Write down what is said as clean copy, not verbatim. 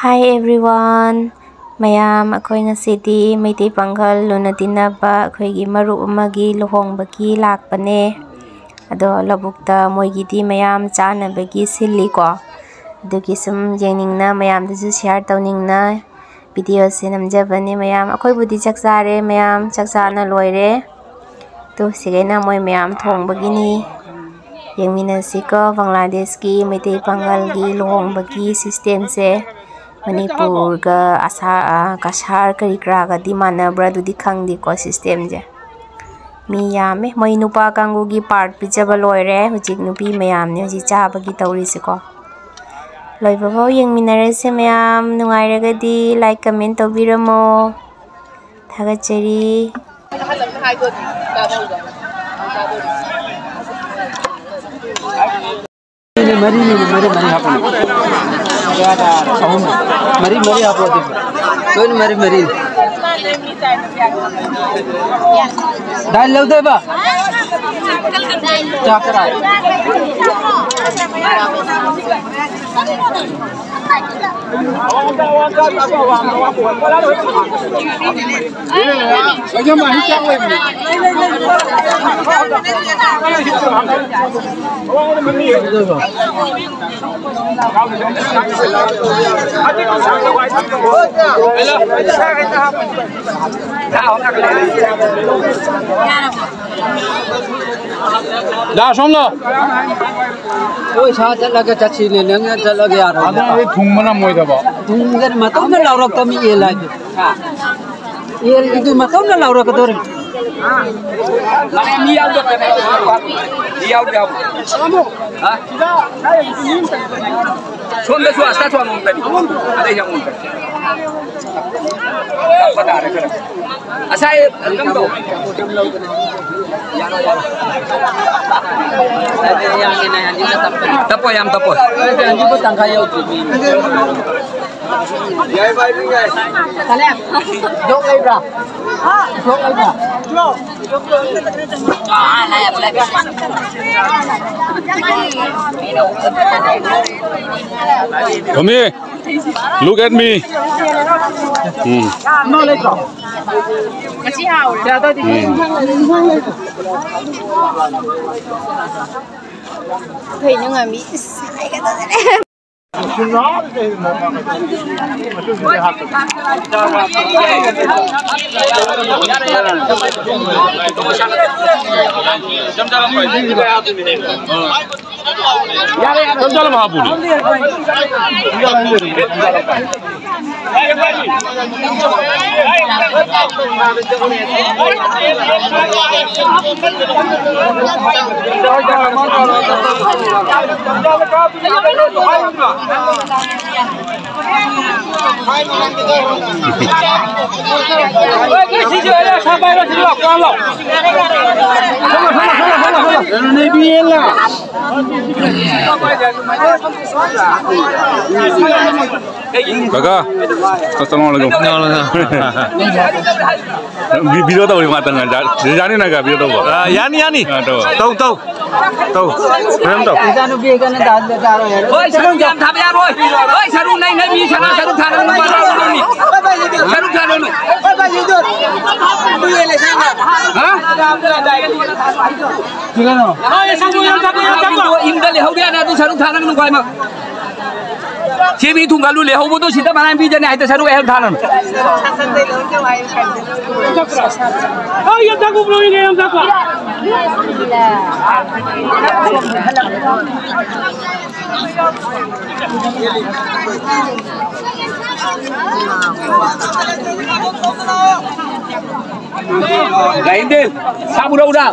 Hi everyone, mayam akoy ngasidi Meitei Panghal luna tinaba akoygi maru umagi luhongbagi lakpane. Ado labukta moigidi mayam chanabagi silli ko. Adugi sum yeningna mayam dasu share tawningna video se namjabane mayam akoy budi chaksare mayam chaksana loire. To sigena moy mayam thongbagini. Yengmina siko Bangladesh ki Meitei Panghal gi luhongbagi system se Manipur ga asa kasar kari kra ga di mana bradu di khang di ko system je mi yame moi nupa kangu gi part pijaba loire hujik nupi mayam ne ji cha ba gi tawri se ko loi ba bo yeng minare se mayam nungai ra ga di like comment tawbiramo thaga cheri mari happen mari happen कोई मरी डाल लो दे बा क्या करा ला सुन लो ओइ सा चलगे चची ने नंग चलगे यार अबे थुंगमना मोय दबा थुंगर मतम न लावरक तमी ए लागे ये इदु मतम न लावरक तोर माने मी आउ दो मी आउ दे हां सुन दे सु आस्ता सुन उन तनी अरे हम उन बता रहे कर अच्छा ये कम दो tapo yam tapo anji ko tangkai yo yai bai ni yai kale jok lai bra jok lai bra Come here. Look at me. no lai bra masih hau ya tadi thầy nó ngồi mỹ sai cái đó Kakak, assalamualaikum. Video tahu di mata nggak? Yani naga video tahu? Yani. Tahu. Belum tahu. oi sarung jam thap ya boy oi sarung nai nai mi sarung thana nu ba ni sarung thana nu ba jujur tu ye le sang ha gila no oi sarung jam thap im da le hau dia na tu sarung thana nu kai ma che bi thung galu le hau bo to sita mana bi jane ai ta sarung el thana oi yam da ku blo ni yam da ka lain del sabu udah